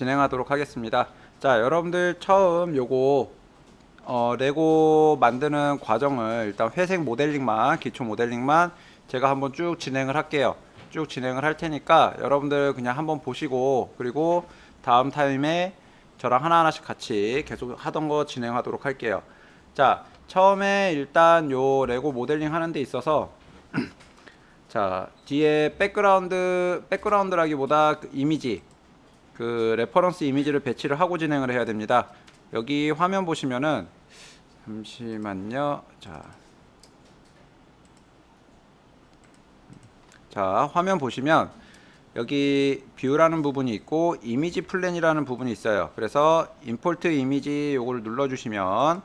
진행하도록 하겠습니다. 자, 여러분들 처음 요거 레고 만드는 과정을 일단 회색 모델링만, 기초 모델링만 제가 한번 쭉 진행을 할게요. 쭉 진행을 할 테니까 여러분들 그냥 한번 보시고, 그리고 다음 타임에 저랑 하나하나씩 같이 계속 하던 거 진행하도록 할게요. 자, 처음에 일단 요 레고 모델링 하는 데 있어서 자, 뒤에 백그라운드라기보다 그 이미지, 그 레퍼런스 이미지를 배치를 하고 진행을 해야 됩니다. 여기 화면 보시면은, 잠시만요. 자, 화면 보시면 여기 뷰라는 부분이 있고 이미지 플랜이라는 부분이 있어요. 그래서 임포트 이미지 요거를 눌러주시면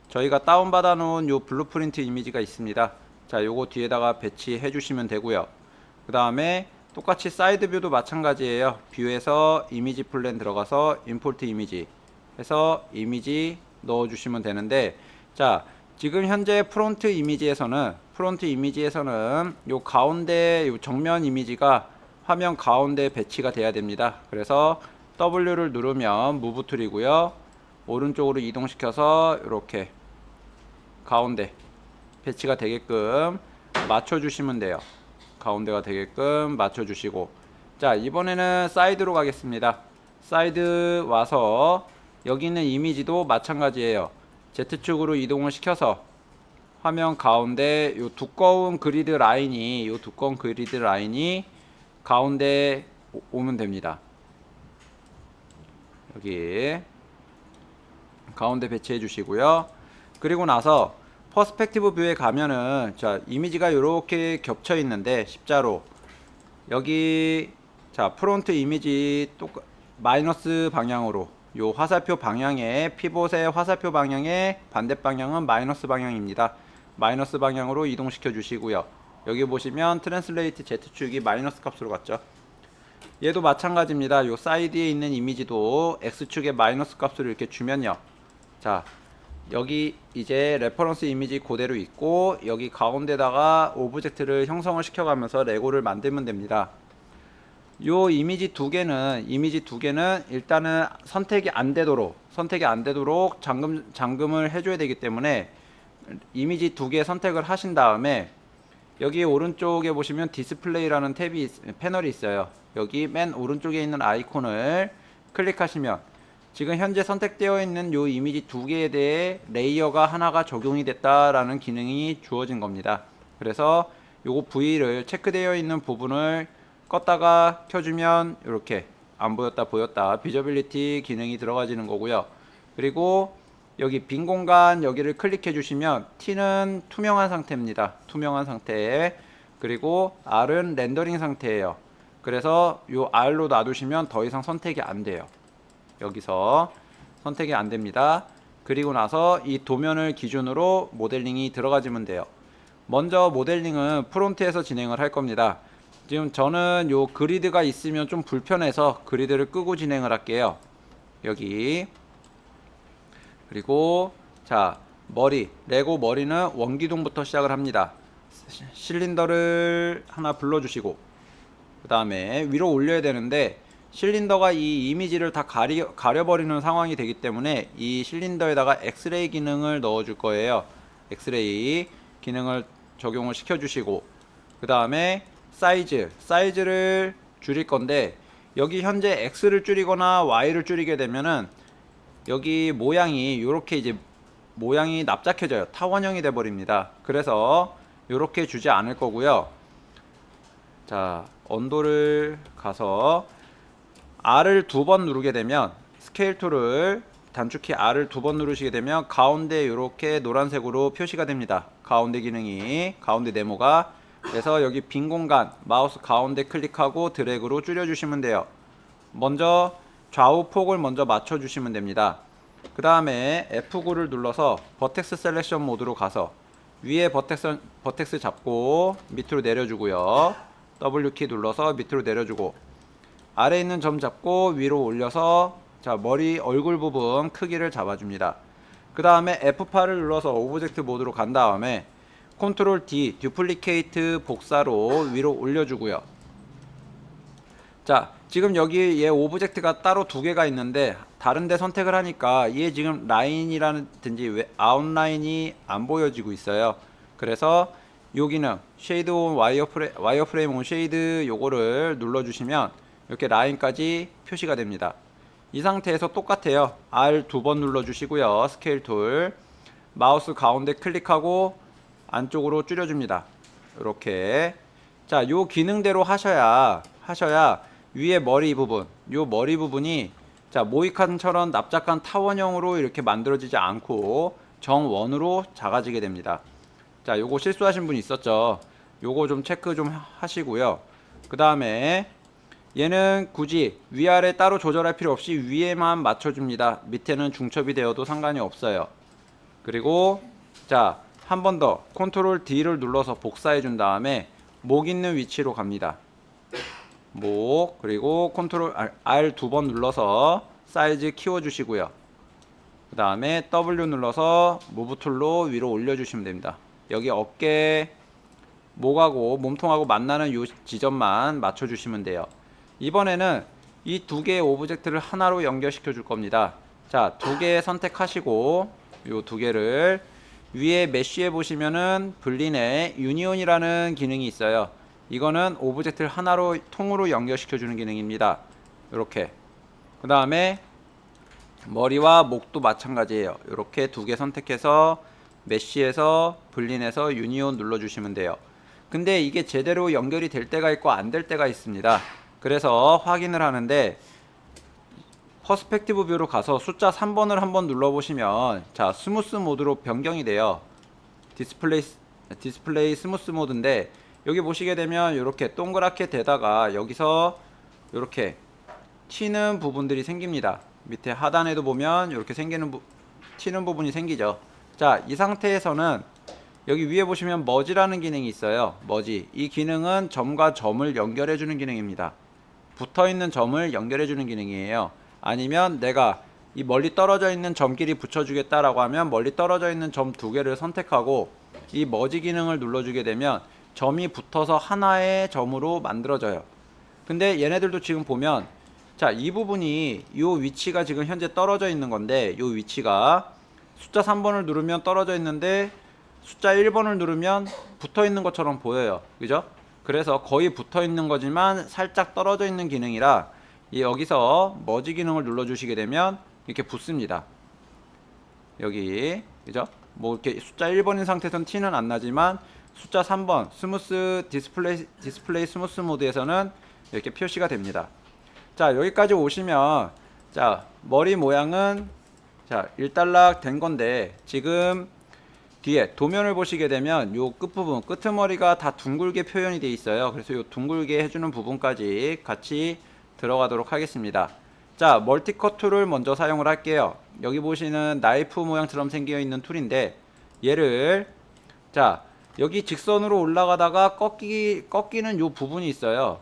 저희가 다운받아 놓은 요 블루프린트 이미지가 있습니다. 자, 요거 뒤에다가 배치해 주시면 되고요. 그 다음에 똑같이 사이드 뷰도 마찬가지예요. 뷰에서 이미지 플랜 들어가서 임포트 이미지 해서 이미지 넣어 주시면 되는데, 자, 지금 현재 프론트 이미지에서는 요 가운데 요 정면 이미지가 화면 가운데 배치가 돼야 됩니다. 그래서 W를 누르면 무브 툴이고요. 오른쪽으로 이동시켜서 이렇게 가운데 배치가 되게끔 맞춰주시면 돼요. 가운데가 되게끔 맞춰주시고, 자, 이번에는 사이드로 가겠습니다. 사이드 와서 여기 있는 이미지도 마찬가지예요. Z축으로 이동을 시켜서 화면 가운데 요 두꺼운 그리드 라인이 가운데 오면 됩니다. 여기 가운데 배치해 주시고요. 그리고 나서 퍼스펙티브 뷰에 가면은, 자, 이미지가 이렇게 겹쳐 있는데 십자로 여기, 자, 프론트 이미지 마이너스 방향으로, 요 화살표 방향에, 피봇의 화살표 방향의 반대 방향은 마이너스 방향입니다. 마이너스 방향으로 이동시켜 주시고요. 여기 보시면 트랜슬레이트 Z축이 마이너스 값으로 갔죠. 얘도 마찬가지입니다. 요 사이드에 있는 이미지도 X축의 마이너스 값으로 이렇게 주면요. 자, 여기 이제 레퍼런스 이미지 그대로 있고, 여기 가운데다가 오브젝트를 형성을 시켜가면서 레고를 만들면 됩니다. 요 이미지 두 개는 일단은 선택이 안 되도록 잠금을 해줘야 되기 때문에 이미지 두 개 선택을 하신 다음에 여기 오른쪽에 보시면 디스플레이라는 패널이 있어요. 여기 맨 오른쪽에 있는 아이콘을 클릭하시면 지금 현재 선택되어 있는 요 이미지 두 개에 대해 레이어가 하나가 적용이 됐다라는 기능이 주어진 겁니다. 그래서 요거 V를 체크되어 있는 부분을 껐다가 켜주면 이렇게 안 보였다 보였다 비저빌리티 기능이 들어가지는 거고요. 그리고 여기 빈 공간 여기를 클릭해 주시면 T는 투명한 상태입니다. 투명한 상태. 그리고 R은 렌더링 상태예요. 그래서 요 R로 놔두시면 더 이상 선택이 안 돼요. 여기서 선택이 안 됩니다. 그리고 나서 이 도면을 기준으로 모델링이 들어가지면 돼요. 먼저 모델링은 프론트에서 진행을 할 겁니다. 지금 저는 요 그리드가 있으면 좀 불편해서 그리드를 끄고 진행을 할게요. 여기. 그리고 자, 레고 머리는 원기둥부터 시작을 합니다. 실린더를 하나 불러주시고, 그 다음에 위로 올려야 되는데 실린더가 이 이미지를 다 가려버리는 상황이 되기 때문에 이 실린더에다가 엑스레이 기능을 넣어줄 거예요. 엑스레이 기능을 적용을 시켜주시고, 그 다음에 사이즈를 줄일 건데, 여기 현재 X를 줄이거나 Y를 줄이게 되면은 여기 모양이 이렇게 이제 모양이 납작해져요. 타원형이 돼 버립니다. 그래서 이렇게 주지 않을 거고요. 자, 언도를 가서 R을 두 번 누르게 되면, 스케일 툴을 단축키 R을 두 번 누르시게 되면 가운데 이렇게 노란색으로 표시가 됩니다. 가운데 네모가. 그래서 여기 빈 공간 마우스 가운데 클릭하고 드래그로 줄여주시면 돼요. 먼저 좌우 폭을 먼저 맞춰주시면 됩니다. 그 다음에 F9를 눌러서 버텍스 셀렉션 모드로 가서 위에 버텍스 잡고 밑으로 내려주고요. W키 눌러서 밑으로 내려주고, 아래에 있는 점 잡고 위로 올려서, 자, 머리 얼굴 부분 크기를 잡아줍니다. 그 다음에 F8을 눌러서 오브젝트 모드로 간 다음에 컨트롤 D 듀플리케이트 복사로 위로 올려주고요. 자, 지금 여기 얘 오브젝트가 따로 두 개가 있는데 다른 데 선택을 하니까 얘 지금 라인이라든지 아웃라인이 안 보여지고 있어요. 그래서 요 기능 쉐이드 온 와이어프레임 온 쉐이드 요거를 눌러주시면 이렇게 라인까지 표시가 됩니다. 이 상태에서 똑같아요. R 두 번 눌러주시고요. 스케일 툴 마우스 가운데 클릭하고 안쪽으로 줄여줍니다. 이렇게 자, 요 기능대로 하셔야 위에 머리 부분, 요 머리 부분이 자, 모이칸처럼 납작한 타원형으로 이렇게 만들어지지 않고 정원으로 작아지게 됩니다. 자, 요거 실수하신 분 있었죠. 요거 좀 체크 좀 하시고요. 그 다음에 얘는 굳이 위아래 따로 조절할 필요 없이 위에만 맞춰줍니다. 밑에는 중첩이 되어도 상관이 없어요. 그리고 자, 한 번 더 컨트롤 D를 눌러서 복사해 준 다음에 목 있는 위치로 갑니다. 목, 그리고 컨트롤 R 두 번 눌러서 사이즈 키워 주시고요. 그 다음에 W 눌러서 무브 툴로 위로 올려 주시면 됩니다. 여기 어깨, 목하고 몸통하고 만나는 요 지점만 맞춰 주시면 돼요. 이번에는 이 두 개의 오브젝트를 하나로 연결시켜 줄 겁니다. 자, 두 개 선택하시고 요 두 개를 위에 메쉬에 보시면은 블린의 유니온이라는 기능이 있어요. 이거는 오브젝트를 하나로 통으로 연결시켜 주는 기능입니다. 이렇게. 그 다음에 머리와 목도 마찬가지예요. 이렇게 두 개 선택해서 메쉬에서 블린에서 유니온 눌러주시면 돼요. 근데 이게 제대로 연결이 될 때가 있고 안 될 때가 있습니다. 그래서 확인을 하는데 퍼스펙티브 뷰로 가서 숫자 3번을 한번 눌러보시면 자, 스무스 모드로 변경이 돼요. 디스플레이 스무스 모드인데 여기 보시게 되면 이렇게 동그랗게 되다가 여기서 이렇게 튀는 부분들이 생깁니다. 밑에 하단에도 보면 이렇게 튀는 부분이 생기죠. 자, 이 상태에서는 여기 위에 보시면 머지라는 기능이 있어요. 머지. 이 기능은 점과 점을 연결해 주는 기능입니다. 붙어 있는 점을 연결해 주는 기능이에요. 아니면 내가 이 멀리 떨어져 있는 점끼리 붙여주겠다라고 하면 멀리 떨어져 있는 점 두 개를 선택하고 이 머지 기능을 눌러주게 되면 점이 붙어서 하나의 점으로 만들어져요. 근데 얘네들도 지금 보면 자, 이 부분이 이 위치가 지금 현재 떨어져 있는 건데 이 위치가 숫자 3번을 누르면 떨어져 있는데 숫자 1번을 누르면 붙어 있는 것처럼 보여요. 그죠? 그래서 거의 붙어 있는 거지만 살짝 떨어져 있는 기능이라 여기서 머지 기능을 눌러주시게 되면 이렇게 붙습니다. 여기 그죠? 뭐 이렇게 숫자 1번인 상태에서는 티는 안 나지만 숫자 3번 스무스 디스플레이 스무스 모드에서는 이렇게 표시가 됩니다. 자, 여기까지 오시면 자, 머리 모양은 자, 일단락 된 건데 지금 뒤에 도면을 보시게 되면 요 끝부분 끄트머리가 다 둥글게 표현이 되어 있어요. 그래서 요 둥글게 해주는 부분까지 같이 들어가도록 하겠습니다. 자, 멀티컷 툴을 먼저 사용을 할게요. 여기 보시는 나이프 모양처럼 생겨 있는 툴인데 얘를 자, 여기 직선으로 올라가다가 꺾이는 요 부분이 있어요.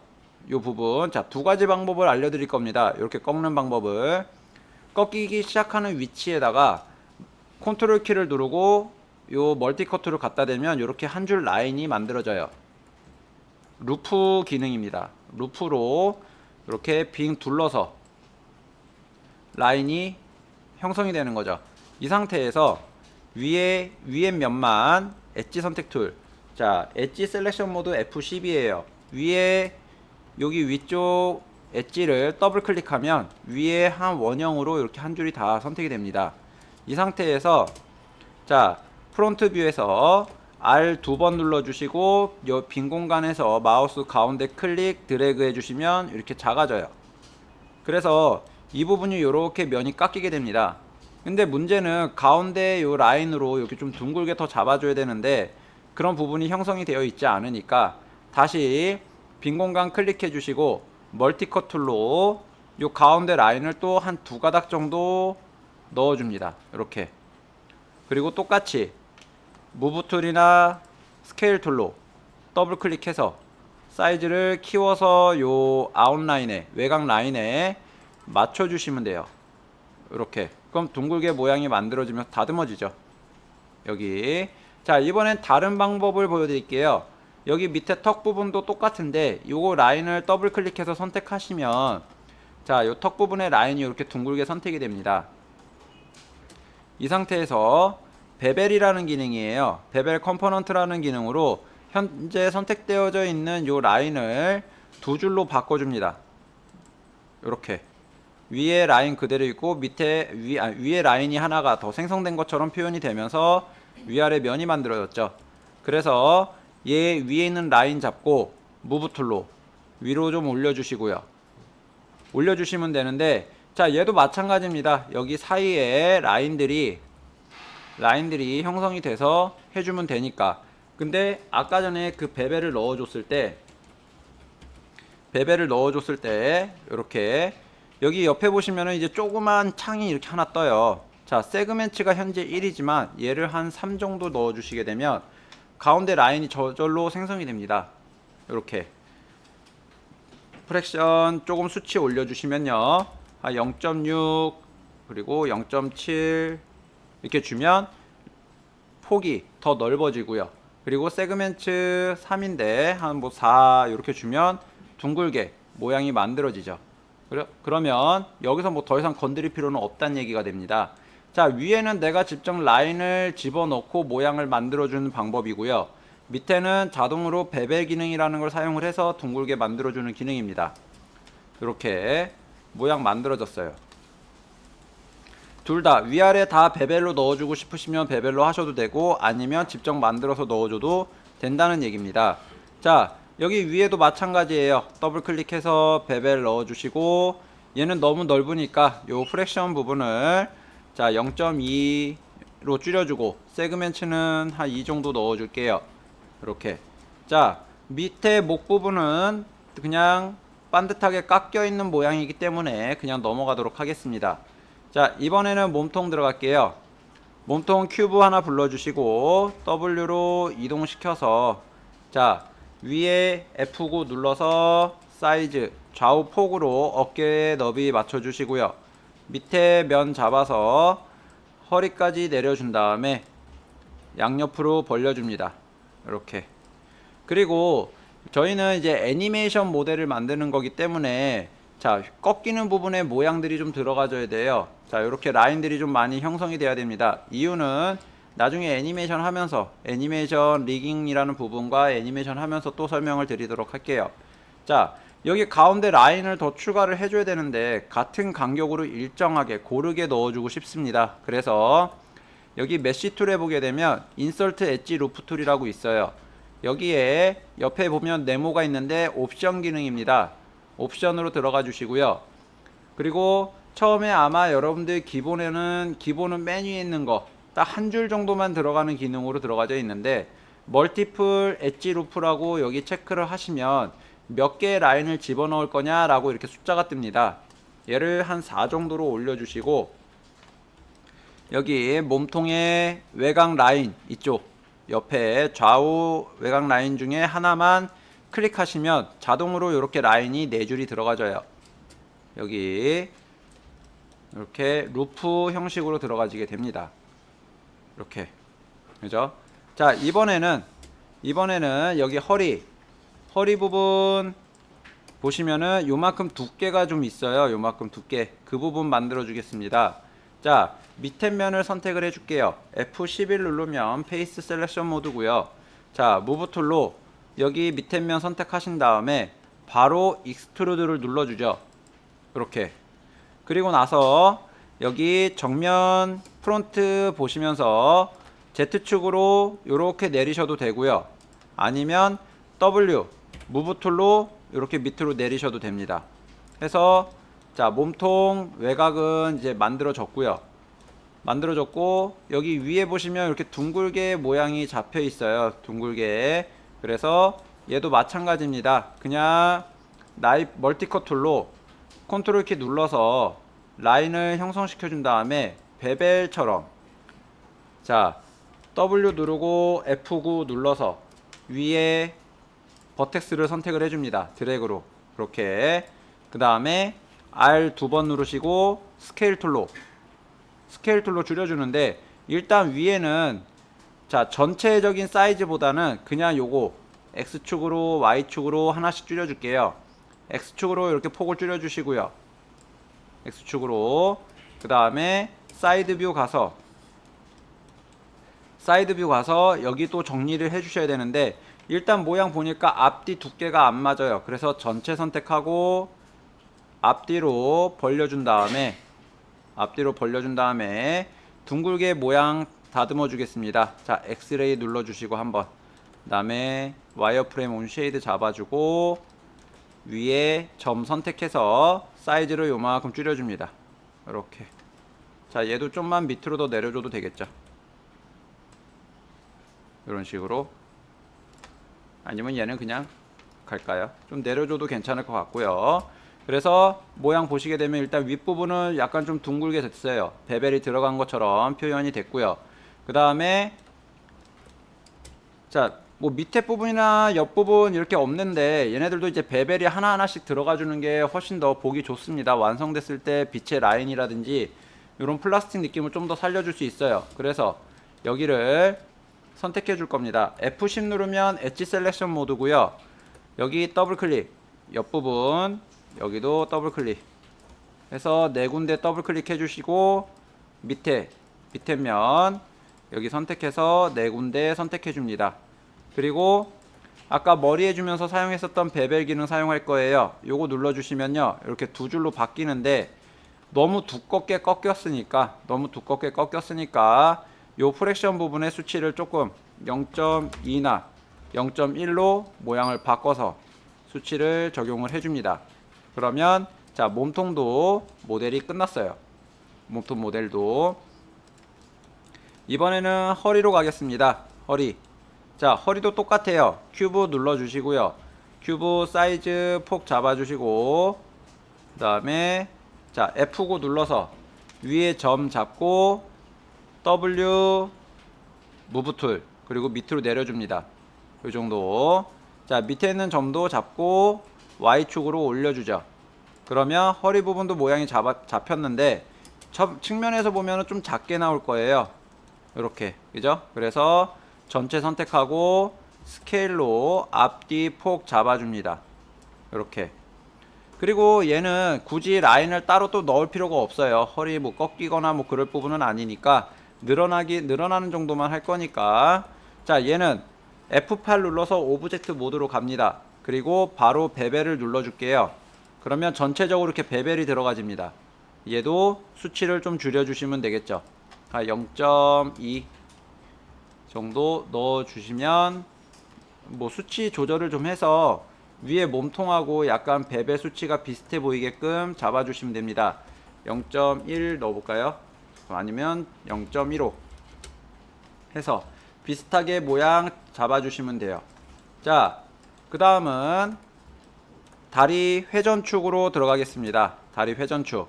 요 부분. 자, 두 가지 방법을 알려드릴 겁니다. 이렇게 꺾는 방법을. 꺾이기 시작하는 위치에다가 컨트롤 키를 누르고 요 멀티컷 툴을 갖다 대면 이렇게 한 줄 라인이 만들어져요. 루프 기능입니다. 루프로 이렇게 빙 둘러서 라인이 형성이 되는 거죠. 이 상태에서 위에 면만 엣지 선택 툴. 자, 엣지 셀렉션 모드 F12예요. 위에 여기 위쪽 엣지를 더블 클릭하면 위에 한 원형으로 이렇게 한 줄이 다 선택이 됩니다. 이 상태에서 자, 프론트 뷰에서 R 두 번 눌러주시고 이 빈 공간에서 마우스 가운데 클릭 드래그 해주시면 이렇게 작아져요. 그래서 이 부분이 이렇게 면이 깎이게 됩니다. 근데 문제는 가운데 요 라인으로 이렇게 좀 둥글게 더 잡아줘야 되는데 그런 부분이 형성이 되어 있지 않으니까 다시 빈 공간 클릭해 주시고 멀티컷 툴로 요 가운데 라인을 또 한 두 가닥 정도 넣어줍니다. 이렇게. 그리고 똑같이 무브 툴이나 스케일 툴로 더블 클릭해서 사이즈를 키워서 요 아웃라인에 외곽 라인에 맞춰 주시면 돼요. 이렇게. 그럼 둥글게 모양이 만들어지면서 다듬어지죠. 여기. 자, 이번엔 다른 방법을 보여드릴게요. 여기 밑에 턱 부분도 똑같은데 요거 라인을 더블 클릭해서 선택하시면 자, 요 턱 부분의 라인이 이렇게 둥글게 선택이 됩니다. 이 상태에서 베벨이라는 기능이에요. 베벨 컴포넌트라는 기능으로 현재 선택되어져 있는 요 라인을 두 줄로 바꿔줍니다. 이렇게 위에 라인 그대로 있고 밑에 위에 라인이 하나가 더 생성된 것처럼 표현이 되면서 위아래 면이 만들어졌죠. 그래서 얘 위에 있는 라인 잡고 무브 툴로 위로 좀 올려주시고요. 올려주시면 되는데, 자, 얘도 마찬가지입니다. 여기 사이에 라인들이 형성이 돼서 해주면 되니까. 근데 아까 전에 그 베벨을 넣어줬을 때 이렇게 여기 옆에 보시면은 이제 조그만 창이 이렇게 하나 떠요. 자, 세그멘트가 현재 1이지만 얘를 한 3 정도 넣어주시게 되면 가운데 라인이 저절로 생성이 됩니다. 이렇게 프랙션 조금 수치 올려주시면요, 한 0.6 그리고 0.7 이렇게 주면 폭이 더 넓어지고요. 그리고 세그멘트 3인데 한 뭐 4 이렇게 주면 둥글게 모양이 만들어지죠. 그러면 여기서 뭐 더 이상 건드릴 필요는 없다는 얘기가 됩니다. 자, 위에는 내가 직접 라인을 집어넣고 모양을 만들어주는 방법이고요. 밑에는 자동으로 베벨 기능이라는 걸 사용을 해서 둥글게 만들어주는 기능입니다. 이렇게 모양 만들어졌어요. 둘 다 위아래 다 베벨로 넣어주고 싶으시면 베벨로 하셔도 되고 아니면 직접 만들어서 넣어줘도 된다는 얘기입니다. 자, 여기 위에도 마찬가지예요. 더블 클릭해서 베벨 넣어주시고 얘는 너무 넓으니까 요 프랙션 부분을 자 0.2로 줄여주고 세그멘트는 한 2 정도 넣어줄게요. 이렇게. 자, 밑에 목 부분은 그냥 반듯하게 깎여 있는 모양이기 때문에 그냥 넘어가도록 하겠습니다. 자, 이번에는 몸통 들어갈게요. 몸통 큐브 하나 불러주시고 W로 이동시켜서 자, 위에 F9 눌러서 사이즈 좌우 폭으로 어깨 너비 맞춰주시고요. 밑에 면 잡아서 허리까지 내려준 다음에 양옆으로 벌려줍니다. 이렇게. 그리고 저희는 이제 애니메이션 모델을 만드는 거기 때문에 자, 꺾이는 부분에 모양들이 좀 들어가줘야 돼요. 자, 이렇게 라인들이 좀 많이 형성이 돼야 됩니다. 이유는 나중에 애니메이션 하면서 애니메이션 리깅이라는 부분과 애니메이션 하면서 또 설명을 드리도록 할게요. 자, 여기 가운데 라인을 더 추가를 해줘야 되는데 같은 간격으로 일정하게 고르게 넣어주고 싶습니다. 그래서 여기 메쉬 툴에 보게 되면 인서트 엣지 루프 툴이라고 있어요. 여기에 옆에 보면 네모가 있는데 옵션 기능입니다. 옵션으로 들어가 주시고요. 그리고 처음에 아마 여러분들 기본은 맨 위에 있는 거 딱 한 줄 정도만 들어가는 기능으로 들어가져 있는데 멀티플 엣지 루프라고 여기 체크를 하시면 몇 개의 라인을 집어넣을 거냐라고 이렇게 숫자가 뜹니다. 얘를 한 4 정도로 올려주시고 여기 몸통의 외곽 라인 이쪽 옆에 좌우 외곽 라인 중에 하나만 클릭하시면 자동으로 이렇게 라인이 4줄이 들어가져요. 여기 이렇게 루프 형식으로 들어가지게 됩니다. 이렇게. 그죠? 자, 이번에는 여기 허리 부분 보시면은 요만큼 두께가 좀 있어요. 요만큼 두께. 그 부분 만들어 주겠습니다. 자, 밑에 면을 선택을 해 줄게요. F11 누르면 페이스 셀렉션 모드고요. 자, 무브 툴로 여기 밑에 면 선택하신 다음에 바로 익스트루드를 눌러주죠. 이렇게. 그리고 나서 여기 정면 프론트 보시면서 Z축으로 이렇게 내리셔도 되고요. 아니면 W 무브 툴로 이렇게 밑으로 내리셔도 됩니다. 해서 자, 몸통 외곽은 이제 만들어졌고요. 만들어졌고 여기 위에 보시면 이렇게 둥글게 모양이 잡혀 있어요. 둥글게. 그래서 얘도 마찬가지입니다. 그냥 멀티컷 툴로 컨트롤 키 눌러서 라인을 형성시켜 준 다음에 베벨처럼 자, W 누르고 F9 눌러서 위에 버텍스를 선택을 해줍니다. 드래그로 그렇게. 그 다음에 R 2번 누르시고 스케일 툴로 줄여주는데 일단 위에는 자, 전체적인 사이즈보다는 그냥 요거 X축으로 Y축으로 하나씩 줄여줄게요. X축으로 이렇게 폭을 줄여주시고요. X축으로. 그 다음에 사이드 뷰 가서 여기 또 정리를 해주셔야 되는데, 일단 모양 보니까 앞뒤 두께가 안 맞아요. 그래서 전체 선택하고 앞뒤로 벌려준 다음에 둥글게 모양 다듬어 주겠습니다. 자, 엑스레이 눌러주시고 한번, 그 다음에 와이어프레임 온쉐이드 잡아주고 위에 점 선택해서 사이즈를 요만큼 줄여줍니다. 이렇게. 자, 얘도 좀만 밑으로 더 내려줘도 되겠죠. 이런 식으로. 아니면 얘는 그냥 갈까요? 좀 내려줘도 괜찮을 것 같고요. 그래서 모양 보시게 되면 일단 윗부분은 약간 좀 둥글게 됐어요. 베벨이 들어간 것처럼 표현이 됐고요. 그 다음에 자, 뭐 밑에 부분이나 옆부분 이렇게 없는데, 얘네들도 이제 베벨이 하나하나씩 들어가 주는 게 훨씬 더 보기 좋습니다. 완성됐을 때 빛의 라인이라든지 이런 플라스틱 느낌을 좀 더 살려줄 수 있어요. 그래서 여기를 선택해 줄 겁니다. F10 누르면 엣지 셀렉션 모드고요. 여기 더블 클릭, 옆부분 여기도 더블 클릭 해서 네 군데 더블 클릭해 주시고, 밑에 면 여기 선택해서 네 군데 선택해 줍니다. 그리고 아까 머리 해주면서 사용했었던 베벨 기능 사용할 거예요. 요거 눌러주시면요, 이렇게 두 줄로 바뀌는데, 너무 두껍게 꺾였으니까 요 프랙션 부분의 수치를 조금 0.2나 0.1로 모양을 바꿔서 수치를 적용을 해줍니다. 그러면 자, 몸통도 모델이 끝났어요. 몸통 모델도. 이번에는 허리로 가겠습니다. 허리. 자, 허리도 똑같아요. 큐브 눌러주시고요. 큐브 사이즈 폭 잡아주시고, 그 다음에 자, F9 눌러서 위에 점 잡고 W 무브 툴, 그리고 밑으로 내려줍니다. 이 정도. 자, 밑에 있는 점도 잡고 Y축으로 올려주죠. 그러면 허리 부분도 모양이 잡혔는데, 측면에서 보면 좀 작게 나올 거예요. 이렇게, 그죠? 그래서 전체 선택하고 스케일로 앞뒤 폭 잡아줍니다. 이렇게. 그리고 얘는 굳이 라인을 따로 또 넣을 필요가 없어요. 허리 뭐 꺾이거나 뭐 그럴 부분은 아니니까, 늘어나는 정도만 할 거니까. 자, 얘는 F8 눌러서 오브젝트 모드로 갑니다. 그리고 바로 베벨을 눌러줄게요. 그러면 전체적으로 이렇게 베벨이 들어가집니다. 얘도 수치를 좀 줄여주시면 되겠죠. 0.2 정도 넣어주시면, 뭐 수치 조절을 좀 해서 위에 몸통하고 약간 베벨 수치가 비슷해 보이게끔 잡아주시면 됩니다. 0.1 넣어볼까요? 아니면 0.15 해서 비슷하게 모양 잡아주시면 돼요. 자, 그 다음은 다리 회전축으로 들어가겠습니다. 다리 회전축은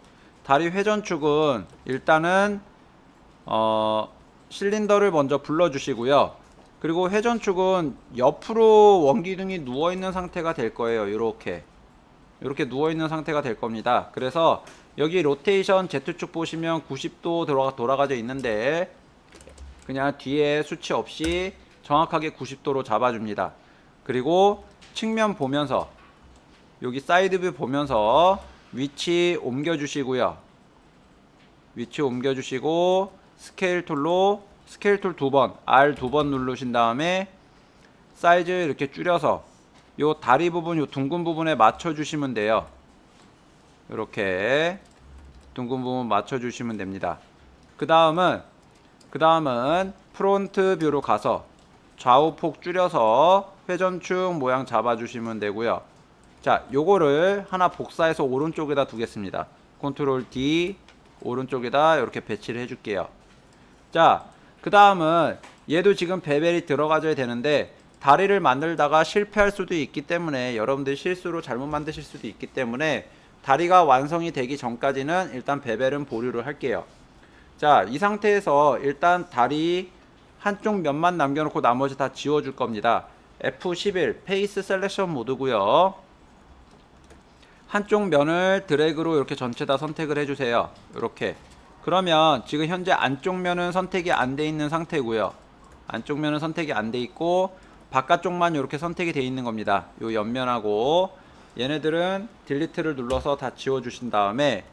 일단은 실린더를 먼저 불러주시고요. 그리고 회전축은 옆으로 원기둥이 누워있는 상태가 될 거예요. 이렇게 누워있는 상태가 될 겁니다. 그래서 여기 로테이션 Z축 보시면 90도 돌아가져 있는데, 그냥 뒤에 수치 없이 정확하게 90도로 잡아줍니다. 그리고 측면 보면서, 여기 사이드 뷰 보면서 위치 옮겨주시고요. 스케일 툴 두 번, R 두 번 누르신 다음에 사이즈 이렇게 줄여서 요 다리 부분, 요 둥근 부분에 맞춰주시면 돼요. 이렇게 둥근 부분 맞춰주시면 됩니다. 그 다음은 프론트 뷰로 가서 좌우 폭 줄여서 회전축 모양 잡아주시면 되고요. 자, 요거를 하나 복사해서 오른쪽에다 두겠습니다. 컨트롤 D, 오른쪽에다 이렇게 배치를 해줄게요. 자, 그 다음은 얘도 지금 베벨이 들어가줘야 되는데, 다리를 만들다가 실패할 수도 있기 때문에, 여러분들 실수로 잘못 만드실 수도 있기 때문에 다리가 완성이 되기 전까지는 일단 베벨은 보류를 할게요. 자, 이 상태에서 일단 다리 한쪽 면만 남겨놓고 나머지 다 지워줄 겁니다. F11 페이스 셀렉션 모드고요. 한쪽 면을 드래그로 이렇게 전체 다 선택을 해주세요. 이렇게. 그러면 지금 현재 안쪽 면은 선택이 안 돼 있는 상태고요. 안쪽 면은 선택이 안 돼 있고, 바깥쪽만 이렇게 선택이 되어 있는 겁니다. 요 옆면하고 얘네들은 딜리트를 눌러서 다 지워 주신 다음에,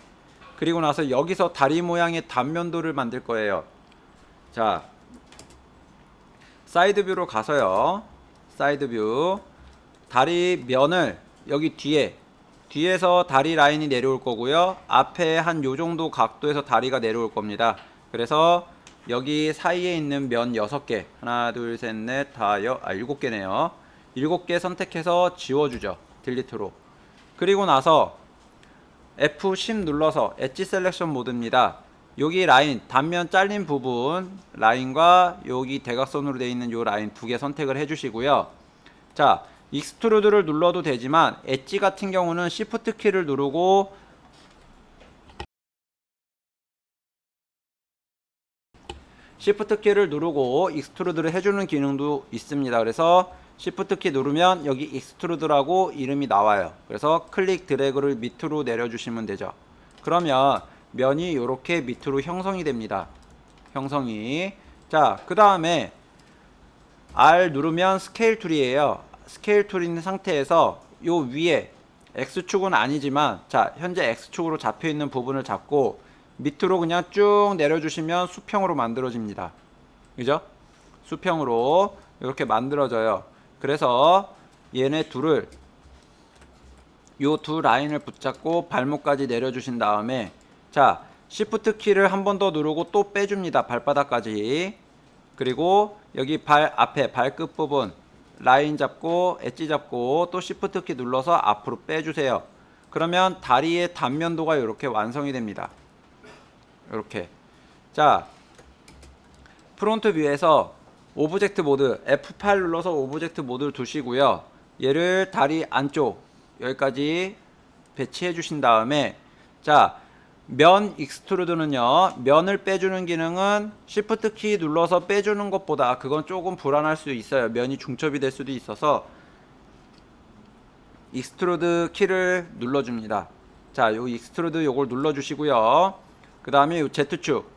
그리고 나서 여기서 다리 모양의 단면도를 만들 거예요. 자, 사이드 뷰로 가서요. 사이드 뷰. 다리 면을 여기 뒤에서 다리 라인이 내려올 거고요. 앞에 한 요 정도 각도에서 다리가 내려올 겁니다. 그래서 여기 사이에 있는 면 6개. 하나, 둘, 셋, 넷, 다, 7개네요. 7개 선택해서 지워주죠. 딜리트로. 그리고 나서 F10 눌러서 엣지 셀렉션 모드입니다. 여기 라인, 단면 잘린 부분 라인과 여기 대각선으로 되어 있는 요 라인 2개 선택을 해주시고요. 자, 익스트루드를 눌러도 되지만 엣지 같은 경우는 Shift 키를 누르고 Shift 키를 누르고 익스트루드를 해주는 기능도 있습니다. 그래서 Shift 키 누르면 여기 익스트루드라고 이름이 나와요. 그래서 클릭 드래그를 밑으로 내려주시면 되죠. 그러면 면이 이렇게 밑으로 형성이 됩니다. 형성이. 자, 그 다음에 R 누르면 스케일 툴이에요. 스케일 툴 있는 상태에서 요 위에 X축은 아니지만, 자, 현재 X축으로 잡혀 있는 부분을 잡고 밑으로 그냥 쭉 내려주시면 수평으로 만들어집니다. 그죠? 수평으로 이렇게 만들어져요. 그래서 얘네 둘을, 요 두 라인을 붙잡고 발목까지 내려주신 다음에, 자, Shift 키를 한 번 더 누르고 또 빼줍니다. 발바닥까지. 그리고 여기 발 앞에 발끝 부분 라인 잡고 엣지 잡고 또 Shift 키 눌러서 앞으로 빼주세요. 그러면 다리의 단면도가 이렇게 완성이 됩니다. 이렇게. 자, 프론트 뷰에서 오브젝트 모드 F8 눌러서 오브젝트 모드를 두시고요. 얘를 다리 안쪽 여기까지 배치해 주신 다음에, 자, 면 익스트루드는요, 면을 빼주는 기능은 Shift 키 눌러서 빼주는 것보다 그건 조금 불안할 수 있어요. 면이 중첩이 될 수도 있어서 익스트루드 키를 눌러줍니다. 자, 요 익스트루드 요걸 눌러주시고요. 그 다음에 요 Z축,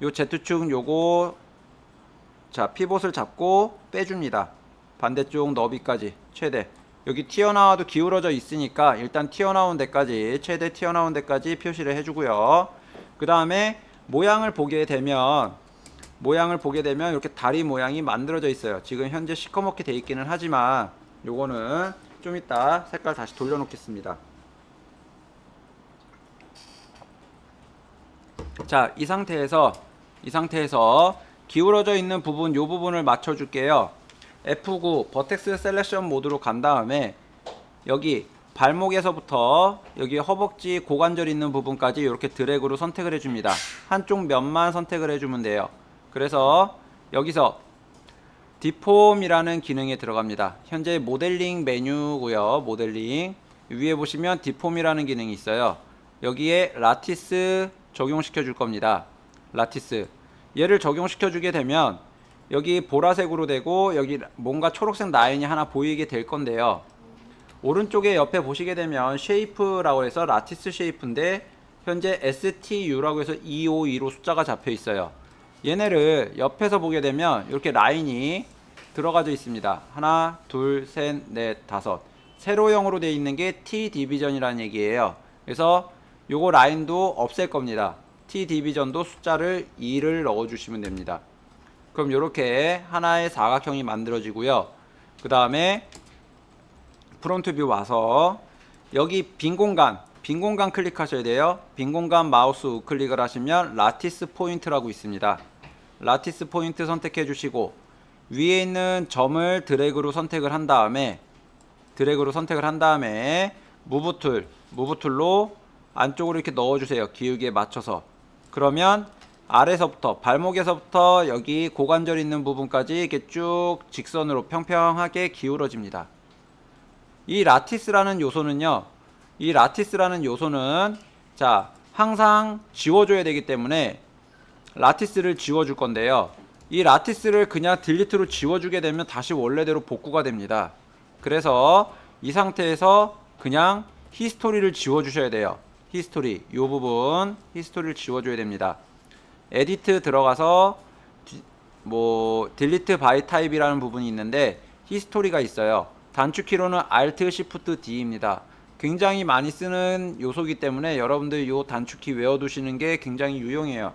요거, 자, 피봇을 잡고 빼줍니다. 반대쪽 너비까지 최대. 여기 튀어나와도 기울어져 있으니까 일단 튀어나온 데까지, 최대 튀어나온 데까지 표시를 해주고요. 그 다음에 모양을 보게 되면 이렇게 다리 모양이 만들어져 있어요. 지금 현재 시커멓게 돼 있기는 하지만 요거는 좀 이따 색깔 다시 돌려놓겠습니다. 자, 이 상태에서 기울어져 있는 부분, 요 부분을 맞춰줄게요. F9 버텍스 셀렉션 모드로 간 다음에 여기 발목에서부터 여기 허벅지 고관절 있는 부분까지 이렇게 드래그로 선택을 해줍니다. 한쪽 면만 선택을 해주면 돼요. 그래서 여기서 디폼이라는 기능에 들어갑니다. 현재 모델링 메뉴고요. 모델링 위에 보시면 디폼이라는 기능이 있어요. 여기에 라티스 적용시켜 줄 겁니다. 라티스 얘를 적용시켜 주게 되면 여기 보라색으로 되고 여기 뭔가 초록색 라인이 하나 보이게 될 건데요. 오른쪽에 옆에 보시게 되면 쉐이프라고 해서 라티스 쉐이프인데 현재 STU라고 해서 252로 숫자가 잡혀 있어요. 얘네를 옆에서 보게 되면 이렇게 라인이 들어가져 있습니다. 하나, 둘, 셋, 넷, 다섯. 세로형으로 되어 있는 게 T 디비전이라는 얘기예요. 그래서 요거 라인도 없앨 겁니다. T 디비전도 숫자를 2를 넣어 주시면 됩니다. 그럼 이렇게 하나의 사각형이 만들어지고요. 그 다음에 프론트 뷰 와서 여기 빈 공간 클릭하셔야 돼요. 빈 공간 마우스 우클릭을 하시면 라티스 포인트라고 있습니다. 라티스 포인트 선택해 주시고 위에 있는 점을 드래그로 선택을 한 다음에 무브툴로 안쪽으로 이렇게 넣어주세요. 기울기에 맞춰서. 그러면 아래서부터 발목에서부터 여기 고관절 있는 부분까지 이렇게 쭉 직선으로 평평하게 기울어집니다. 이 라티스라는 요소는 자, 항상 지워줘야 되기 때문에 라티스를 지워줄 건데요. 이 라티스를 그냥 딜리트로 지워주게 되면 다시 원래대로 복구가 됩니다. 그래서 이 상태에서 그냥 히스토리를 지워주셔야 돼요. 히스토리, 요 부분 히스토리를 지워줘야 됩니다. 에디트 들어가서 뭐 딜리트 바이 타입이라는 부분이 있는데 히스토리가 있어요. 단축키로는 Alt Shift D입니다. 굉장히 많이 쓰는 요소이기 때문에 여러분들 요 단축키 외워두시는 게 굉장히 유용해요.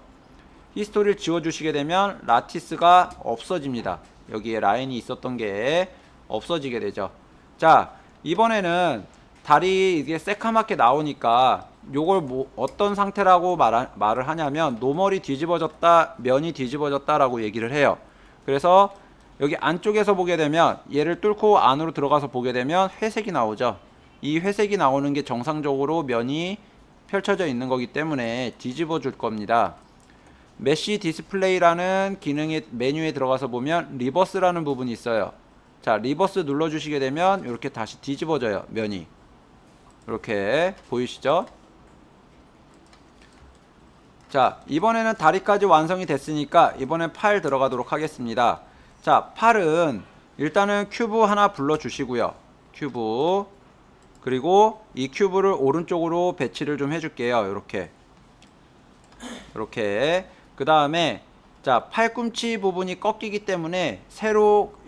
히스토리를 지워주시게 되면 라티스가 없어집니다. 여기에 라인이 있었던 게 없어지게 되죠. 자, 이번에는 달이 이게 새카맣게 나오니까 요걸 뭐 어떤 상태라고 말을 하냐면 노멀이 뒤집어졌다, 면이 뒤집어졌다 라고 얘기를 해요. 그래서 여기 안쪽에서 보게 되면 얘를 뚫고 안으로 들어가서 보게 되면 회색이 나오죠. 이 회색이 나오는 게 정상적으로 면이 펼쳐져 있는 거기 때문에 뒤집어 줄 겁니다. 메시 디스플레이라는 기능의 메뉴에 들어가서 보면 리버스라는 부분이 있어요. 자, 리버스 눌러주시게 되면 이렇게 다시 뒤집어져요. 면이 이렇게 보이시죠? 자, 이번에는 다리까지 완성이 됐으니까 이번엔 팔 들어가도록 하겠습니다. 자, 팔은 일단은 큐브 하나 불러주시고요. 큐브, 그리고 이 큐브를 오른쪽으로 배치를 좀 해줄게요. 이렇게 그 다음에 자, 팔꿈치 부분이 꺾이기 때문에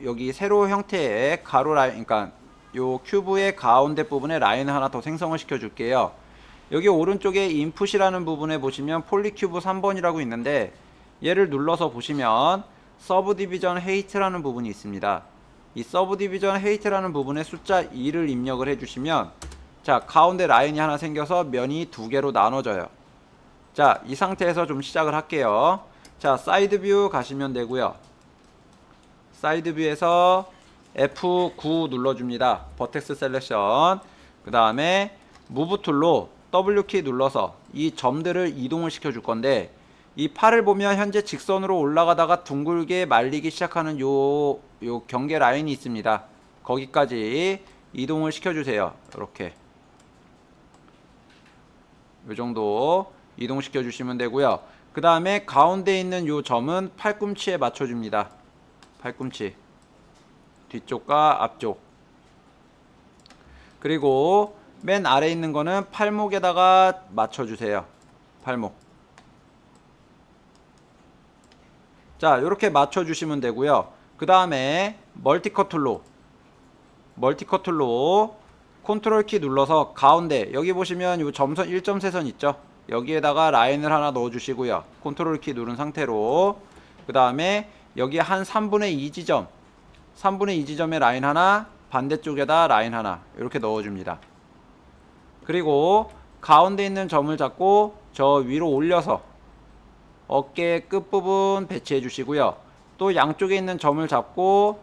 여기 세로 형태의 가로 라인, 그러니까 요 큐브의 가운데 부분에 라인을 하나 더 생성을 시켜 줄게요. 여기 오른쪽에 인풋이라는 부분에 보시면 폴리큐브 3번이라고 있는데 얘를 눌러서 보시면 서브디비전 헤이트라는 부분이 있습니다. 이 서브디비전 헤이트라는 부분에 숫자 2를 입력을 해주시면 자, 가운데 라인이 하나 생겨서 면이 두 개로 나눠져요. 자, 이 상태에서 좀 시작을 할게요. 자, 사이드 뷰 가시면 되고요. 사이드 뷰에서 F9 눌러줍니다. 버텍스 셀렉션. 그 다음에 무브 툴로 W키 눌러서 이 점들을 이동을 시켜 줄 건데 이 팔을 보면 현재 직선으로 올라가다가 둥글게 말리기 시작하는 요 경계 라인이 있습니다. 거기까지 이동을 시켜 주세요. 이렇게 요 정도 이동시켜 주시면 되고요. 그 다음에 가운데 있는 요 점은 팔꿈치에 맞춰 줍니다. 팔꿈치 뒤쪽과 앞쪽. 그리고 맨 아래 있는 거는 팔목에다가 맞춰 주세요. 팔목. 자, 이렇게 맞춰 주시면 되고요. 그 다음에 멀티컷 툴로 컨트롤 키 눌러서 가운데 여기 보시면 요 점선 1.3선 있죠? 여기에다가 라인을 하나 넣어 주시고요. 컨트롤 키 누른 상태로 그 다음에 여기 한 3분의 2 지점 3분의 2 지점에 라인 하나, 반대쪽에다 라인 하나 이렇게 넣어 줍니다. 그리고 가운데 있는 점을 잡고 저 위로 올려서 어깨 끝부분 배치해 주시고요. 또 양쪽에 있는 점을 잡고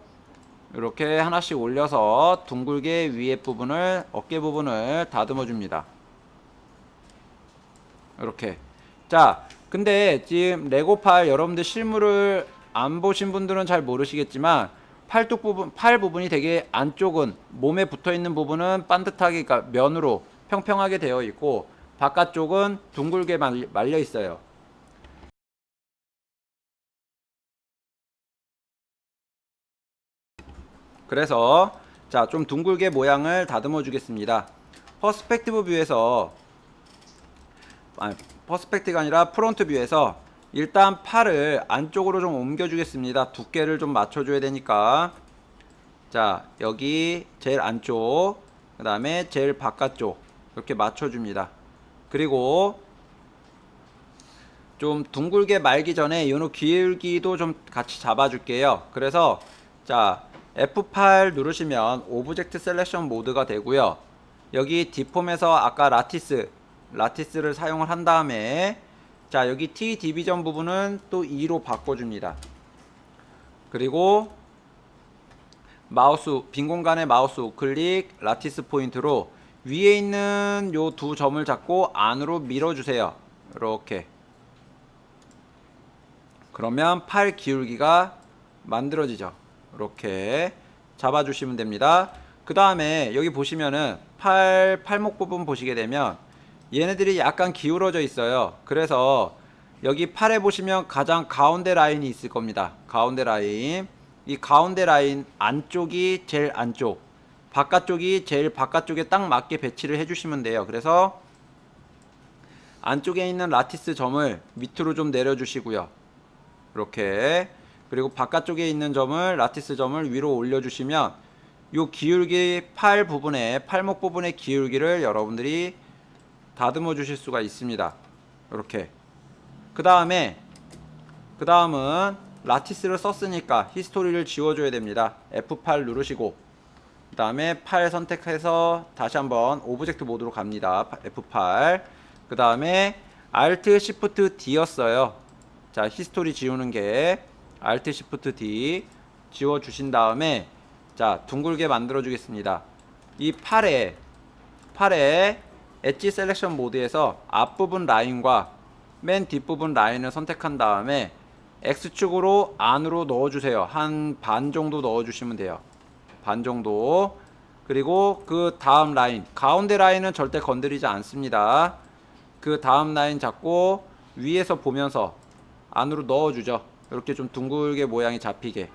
이렇게 하나씩 올려서 둥글게 위에 부분을, 어깨 부분을 다듬어 줍니다. 이렇게. 자, 근데 지금 레고팔 여러분들 실물을 안 보신 분들은 잘 모르시겠지만 팔뚝 부분, 팔 부분이 되게 안쪽은 몸에 붙어 있는 부분은 반듯하게, 그러니까 면으로 평평하게 되어 있고 바깥쪽은 둥글게 말려 있어요. 그래서 자, 좀 둥글게 모양을 다듬어 주겠습니다. 퍼스펙티브 뷰에서 퍼스펙티브가 아니라 프론트 뷰에서 일단 팔을 안쪽으로 좀 옮겨 주겠습니다. 두께를 좀 맞춰 줘야 되니까. 자, 여기 제일 안쪽, 그 다음에 제일 바깥쪽 이렇게 맞춰 줍니다. 그리고 좀 둥글게 말기 전에 요노 기울기도 좀 같이 잡아 줄게요. 그래서 자, F8 누르시면 오브젝트 셀렉션 모드가 되고요. 여기 디폼에서 아까 라티스를 사용을 한 다음에 자, 여기 T 디비전 부분은 또 2로 바꿔줍니다. 그리고 마우스, 빈 공간에 마우스 우클릭, 라티스 포인트로 위에 있는 요 두 점을 잡고 안으로 밀어주세요. 이렇게. 그러면 팔 기울기가 만들어지죠. 이렇게 잡아주시면 됩니다. 그 다음에 여기 보시면은 팔목 부분 보시게 되면 얘네들이 약간 기울어져 있어요. 그래서 여기 팔에 보시면 가장 가운데 라인이 있을 겁니다. 가운데 라인. 이 가운데 라인 안쪽이 제일 안쪽, 바깥쪽이 제일 바깥쪽에 딱 맞게 배치를 해주시면 돼요. 그래서 안쪽에 있는 라티스 점을 밑으로 좀 내려주시고요. 이렇게. 그리고 바깥쪽에 있는 점을 라티스 점을 위로 올려주시면 요 기울기 팔 부분에 팔목 부분의 기울기를 여러분들이 다듬어 주실 수가 있습니다. 이렇게. 그 다음은 라티스를 썼으니까 히스토리를 지워줘야 됩니다. F8 누르시고 그 다음에 팔 선택해서 다시 한번 오브젝트 모드로 갑니다. F8. 그 다음에 Alt Shift D였어요. 자, 히스토리 지우는 게 Alt Shift D 지워 주신 다음에 자, 둥글게 만들어 주겠습니다. 이 팔에 엣지 셀렉션 모드에서 앞부분 라인과 맨 뒷부분 라인을 선택한 다음에 X축으로 안으로 넣어주세요. 한 반 정도 넣어주시면 돼요. 반 정도. 그리고 그 다음 라인, 가운데 라인은 절대 건드리지 않습니다. 그 다음 라인 잡고 위에서 보면서 안으로 넣어주죠. 이렇게 좀 둥글게 모양이 잡히게.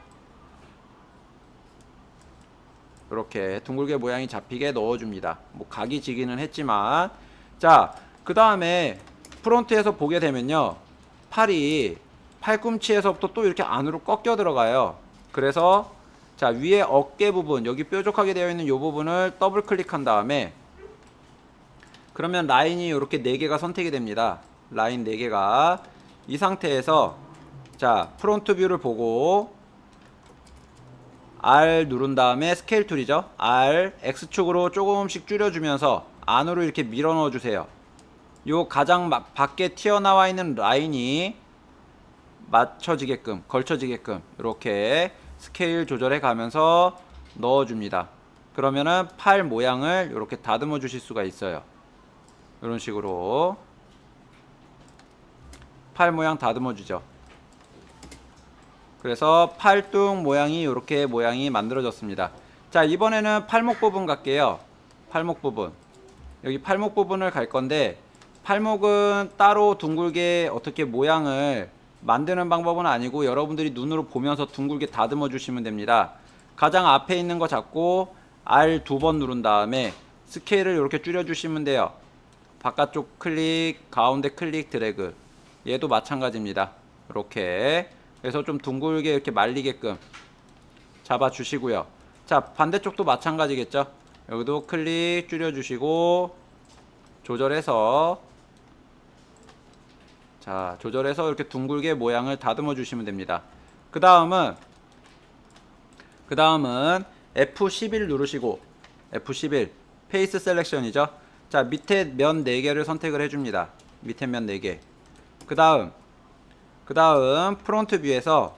이렇게 둥글게 모양이 잡히게 넣어줍니다. 뭐 각이 지기는 했지만. 자, 그 다음에 프론트에서 보게 되면요, 팔꿈치에서부터 또 이렇게 안으로 꺾여 들어가요. 그래서 자, 위에 어깨 부분, 여기 뾰족하게 되어 있는 이 부분을 더블 클릭한 다음에 그러면 라인이 이렇게 4개가 선택이 됩니다. 라인 4개가. 이 상태에서 자, 프론트 뷰를 보고 R 누른 다음에 스케일 툴이죠. R X축으로 조금씩 줄여주면서 안으로 이렇게 밀어 넣어 주세요. 요 가장 밖에 튀어나와 있는 라인이 맞춰지게끔, 걸쳐지게끔 이렇게 스케일 조절해 가면서 넣어줍니다. 그러면은 팔 모양을 이렇게 다듬어 주실 수가 있어요. 이런 식으로 팔 모양 다듬어 주죠. 그래서 팔뚝 모양이 이렇게 모양이 만들어졌습니다. 자, 이번에는 팔목 부분 갈게요. 팔목 부분. 여기 팔목 부분을 갈 건데, 팔목은 따로 둥글게 어떻게 모양을 만드는 방법은 아니고 여러분들이 눈으로 보면서 둥글게 다듬어 주시면 됩니다. 가장 앞에 있는 거 잡고 R 2번 누른 다음에 스케일을 이렇게 줄여 주시면 돼요. 바깥쪽 클릭, 가운데 클릭, 드래그. 얘도 마찬가지입니다. 이렇게. 그래서 좀 둥글게 이렇게 말리게끔 잡아 주시고요. 자, 반대쪽도 마찬가지겠죠. 여기도 클릭 줄여 주시고 조절해서, 자, 조절해서 이렇게 둥글게 모양을 다듬어 주시면 됩니다. 그 다음은 F11 누르시고, F11 페이스 셀렉션이죠. 자, 밑에 면 4개를 선택을 해줍니다. 밑에 면 4개. 그 다음 프론트 뷰에서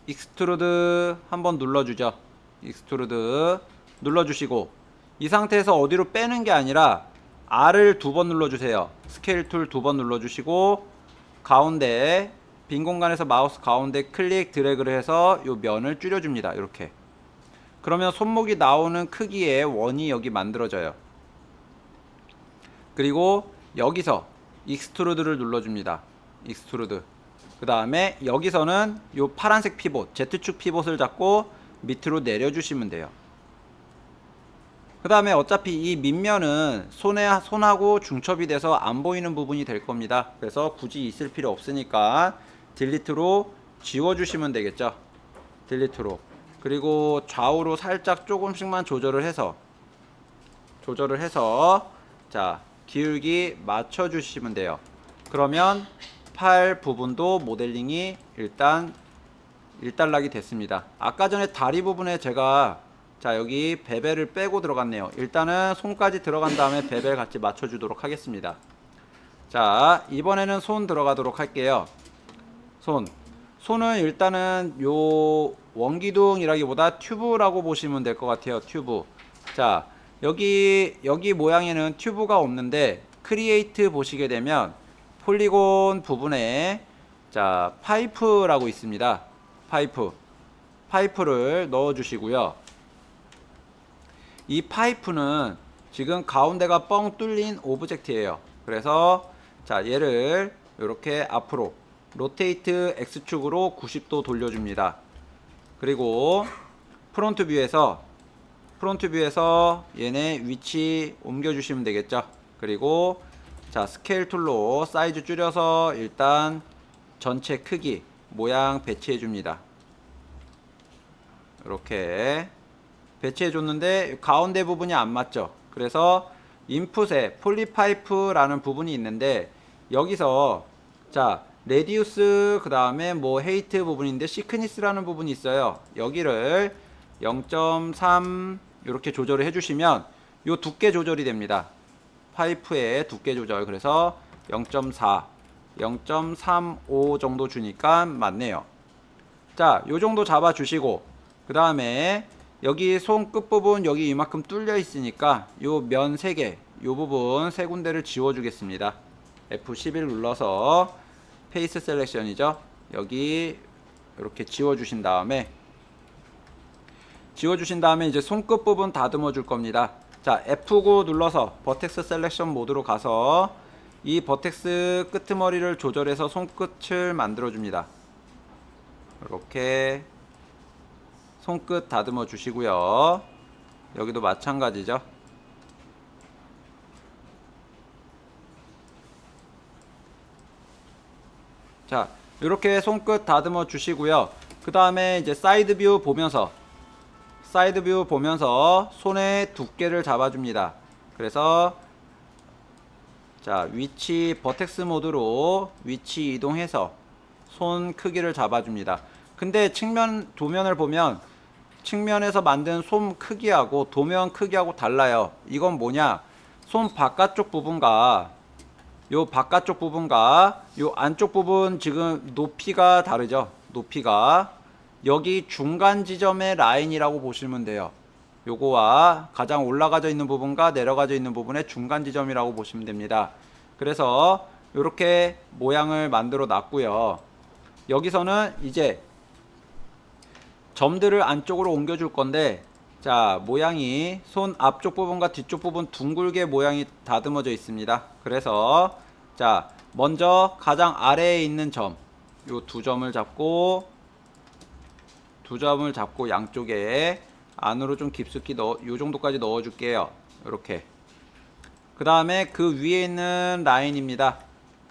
익스트루드 한번 눌러주죠. 익스트루드 눌러주시고, 이 상태에서 어디로 빼는 게 아니라 R을 2번 눌러주세요. 스케일 툴 2번 눌러주시고, 가운데 빈 공간에서 마우스 가운데 클릭 드래그를 해서 요 면을 줄여줍니다. 이렇게. 그러면 손목이 나오는 크기의 원이 여기 만들어져요. 그리고 여기서 익스트루드를 눌러줍니다. 익스트루드. 그 다음에 여기서는 요 파란색 피봇, Z축 피봇을 잡고 밑으로 내려주시면 돼요. 그 다음에 어차피 이 밑면은 손하고 중첩이 돼서 안 보이는 부분이 될 겁니다. 그래서 굳이 있을 필요 없으니까 딜리트로 지워주시면 되겠죠. 딜리트로. 그리고 좌우로 살짝 조금씩만 조절을 해서 자, 기울기 맞춰주시면 돼요. 그러면 팔 부분도 모델링이 일단락이 됐습니다. 아까 전에 다리 부분에 제가 자, 여기 베벨을 빼고 들어갔네요. 일단은 손까지 들어간 다음에 베벨 같이 맞춰주도록 하겠습니다. 자, 이번에는 손 들어가도록 할게요. 손은 일단은 요 원기둥이라기보다 튜브라고 보시면 될 것 같아요. 튜브. 자, 여기 모양에는 튜브가 없는데 크리에이트 보시게 되면 폴리곤 부분에 자, 파이프라고 있습니다. 파이프를 넣어 주시고요. 이 파이프는 지금 가운데가 뻥 뚫린 오브젝트예요. 그래서 자, 얘를 이렇게 앞으로 로테이트 X축으로 90도 돌려줍니다. 그리고 프론트 뷰에서 얘네 위치 옮겨주시면 되겠죠. 그리고 자, 스케일 툴로 사이즈 줄여서 일단 전체 크기 모양 배치해 줍니다. 이렇게 배치해 줬는데 가운데 부분이 안 맞죠. 그래서 인풋에 폴리파이프라는 부분이 있는데 여기서 자 레디우스 그 다음에 뭐 헤이트 부분인데 시크니스라는 부분이 있어요. 여기를 0.3 이렇게 조절을 해주시면 요 두께 조절이 됩니다. 파이프의 두께 조절. 그래서 0.4 0.35 정도 주니까 맞네요. 자, 요 정도 잡아 주시고 그 다음에 여기 손 끝부분 여기 이만큼 뚫려 있으니까 요 면 3개 요 부분 3군데를 지워 주겠습니다. F11 눌러서 페이스 셀렉션이죠. 여기 이렇게 지워 주신 다음에 이제 손끝 부분 다듬어 줄 겁니다. 자, F9 눌러서 버텍스 셀렉션 모드로 가서 이 버텍스 끄트머리를 조절해서 손끝을 만들어 줍니다. 이렇게 손끝 다듬어 주시고요. 여기도 마찬가지죠. 자, 이렇게 손끝 다듬어 주시고요. 그 다음에 이제 사이드 뷰 보면서 손의 두께를 잡아줍니다. 그래서 자, 위치 버텍스 모드로 위치 이동해서 손 크기를 잡아줍니다. 근데 도면을 보면 측면에서 만든 손 크기하고 도면 크기하고 달라요. 이건 뭐냐? 손 바깥쪽 부분과 요 안쪽 부분 지금 높이가 다르죠. 높이가 여기 중간 지점의 라인이라고 보시면 돼요. 요거와 가장 올라가져 있는 부분과 내려가져 있는 부분의 중간 지점이라고 보시면 됩니다. 그래서 이렇게 모양을 만들어 놨고요. 여기서는 이제 점들을 안쪽으로 옮겨 줄 건데 자, 모양이 손 앞쪽 부분과 뒤쪽 부분 둥글게 모양이 다듬어져 있습니다. 그래서 자, 먼저 가장 아래에 있는 점, 요 두 점을 잡고 양쪽에 안으로 좀 깊숙이 요 정도까지 넣어 줄게요. 이렇게. 그 다음에 그 위에 있는 라인입니다.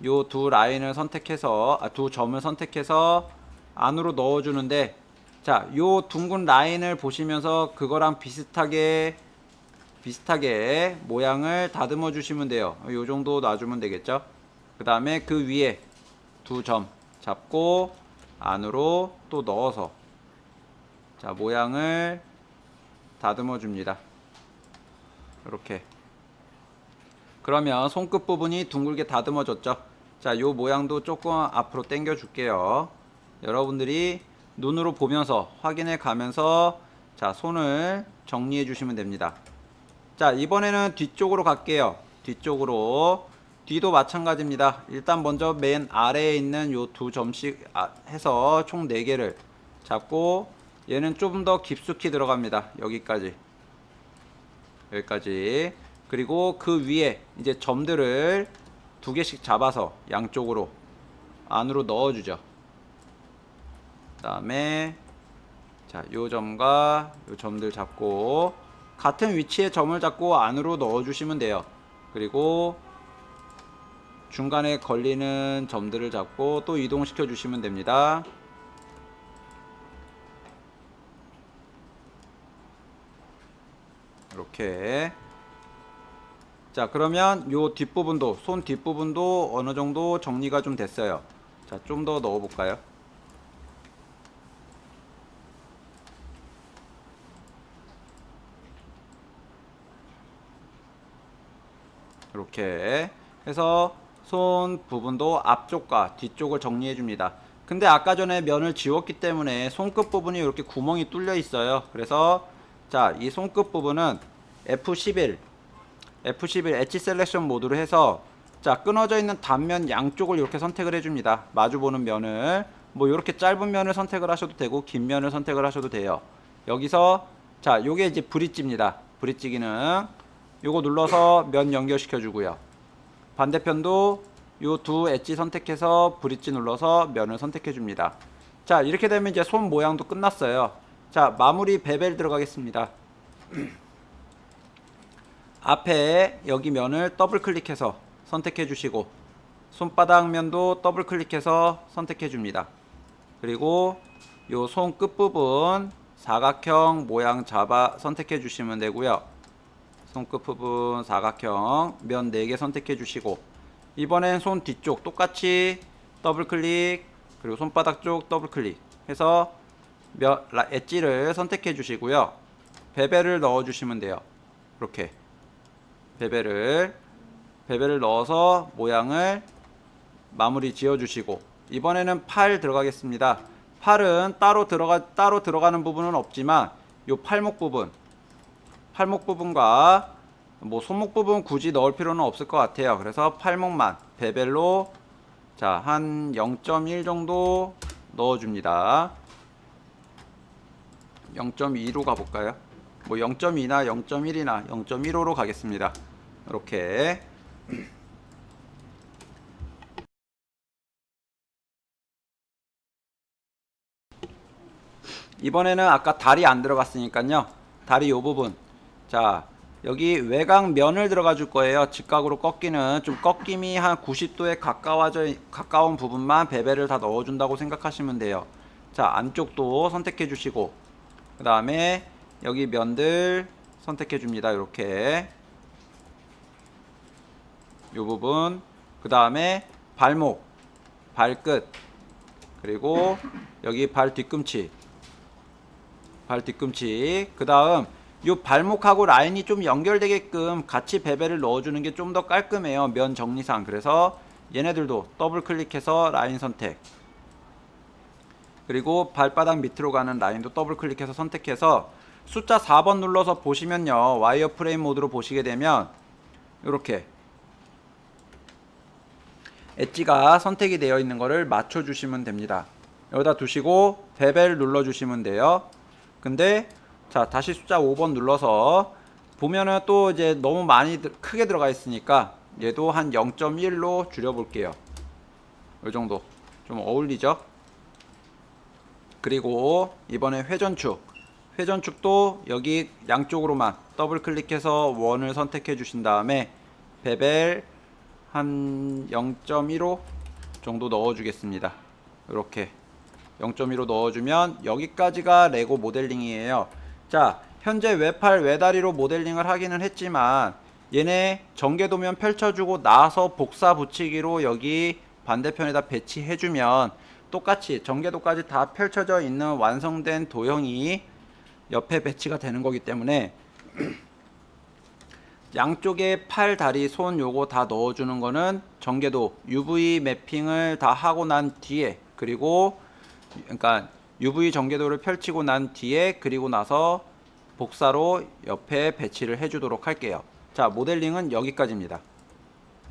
요 두 라인을 선택해서 두 점을 선택해서 안으로 넣어 주는데 자, 요 둥근 라인을 보시면서 그거랑 비슷하게 모양을 다듬어 주시면 돼요. 요 정도 놔주면 되겠죠. 그 다음에 그 위에 두 점 잡고 안으로 또 넣어서 자, 모양을 다듬어 줍니다. 이렇게. 그러면 손끝 부분이 둥글게 다듬어졌죠. 자, 요 모양도 조금 앞으로 당겨 줄게요. 여러분들이 눈으로 보면서 확인해 가면서 자, 손을 정리해 주시면 됩니다. 자, 이번에는 뒤쪽으로 갈게요. 뒤도 마찬가지입니다. 일단 먼저 맨 아래에 있는 요 두 점씩 해서 총 4개를 잡고 얘는 좀 더 깊숙이 들어갑니다. 여기까지. 그리고 그 위에 이제 점들을 2개씩 잡아서 양쪽으로 안으로 넣어주죠. 그 다음에 자, 요 점과 요 점들 잡고 같은 위치에 점을 잡고 안으로 넣어주시면 돼요. 그리고 중간에 걸리는 점들을 잡고 또 이동시켜 주시면 됩니다. 이렇게. 자, 그러면 요 뒷부분도 손 뒷부분도 어느 정도 정리가 좀 됐어요. 자, 좀 더 넣어 볼까요? 이렇게 해서 손 부분도 앞쪽과 뒤쪽을 정리해 줍니다. 근데 아까 전에 면을 지웠기 때문에 손끝 부분이 이렇게 구멍이 뚫려 있어요. 그래서 자, 이 손끝 부분은 F11 엣지 셀렉션 모드로 해서 자, 끊어져 있는 단면 양쪽을 이렇게 선택을 해줍니다. 마주보는 면을 뭐 이렇게 짧은 면을 선택을 하셔도 되고 긴 면을 선택을 하셔도 돼요. 여기서 자, 요게 이제 브릿지입니다. 브릿지 기능 요거 눌러서 면 연결시켜 주고요. 반대편도 요 두 엣지 선택해서 브릿지 눌러서 면을 선택해 줍니다. 자, 이렇게 되면 이제 손 모양도 끝났어요. 자, 마무리 베벨 들어가겠습니다. 앞에 여기 면을 더블 클릭해서 선택해 주시고 손바닥 면도 더블 클릭해서 선택해 줍니다. 그리고 요 손 끝부분 사각형 모양 잡아 선택해 주시면 되고요. 손끝 부분 사각형 면 4개 선택해 주시고, 이번엔 손 뒤쪽 똑같이 더블 클릭, 그리고 손바닥 쪽 더블 클릭 해서 엣지를 선택해 주시고요. 베벨을 넣어 주시면 돼요. 이렇게 베벨을 넣어서 모양을 마무리 지어 주시고, 이번에는 팔 들어가겠습니다. 팔은 따로 들어가는 부분은 없지만 요 팔목 부분과 뭐 손목 부분 굳이 넣을 필요는 없을 것 같아요. 그래서 팔목만 베벨로 자, 한 0.1 정도 넣어줍니다. 0.2로 가볼까요? 뭐 0.2나 0.1이나 0.15로 가겠습니다. 이렇게 이번에는 아까 다리 안 들어갔으니까요. 다리 요 부분, 자 여기 외곽 면을 들어가 줄 거예요. 직각으로 꺾이는, 좀 꺾임이 한 90도에 가까운 부분만 베벨을 다 넣어준다고 생각하시면 돼요. 자, 안쪽도 선택해 주시고, 그 다음에 여기 면들 선택해 줍니다. 이렇게 요 부분, 그 다음에 발목, 발끝, 그리고 여기 발 뒤꿈치, 그 다음 요 발목하고 라인이 좀 연결되게끔 같이 베벨을 넣어주는 게 좀 더 깔끔해요, 면 정리상. 그래서 얘네들도 더블 클릭해서 라인 선택, 그리고 발바닥 밑으로 가는 라인도 더블 클릭해서 선택해서 숫자 4번 눌러서 보시면요, 와이어 프레임 모드로 보시게 되면 이렇게 엣지가 선택이 되어 있는 거를 맞춰 주시면 됩니다. 여기다 두시고 베벨 눌러 주시면 돼요. 근데 자, 다시 숫자 5번 눌러서 보면은 또 이제 너무 많이 크게 들어가 있으니까 얘도 한 0.1로 줄여 볼게요. 이 정도 좀 어울리죠? 그리고 이번에 회전축도 여기 양쪽으로만 더블 클릭해서 원을 선택해 주신 다음에 베벨 한 0.15 정도 넣어 주겠습니다. 이렇게 0.15 넣어주면 여기까지가 레고 모델링이에요. 자, 현재 외팔 외다리로 모델링을 하기는 했지만 얘네 전개도면 펼쳐주고 나서 복사 붙이기로 여기 반대편에다 배치해주면 똑같이 전개도까지 다 펼쳐져 있는 완성된 도형이 옆에 배치가 되는 거기 때문에 양쪽에 팔, 다리, 손 요거 다 넣어주는 거는 전개도 UV 매핑을 다 하고 난 뒤에, 그리고 그러니까 UV 전개도를 펼치고 난 뒤에, 그리고 나서 복사로 옆에 배치를 해주도록 할게요. 자, 모델링은 여기까지입니다.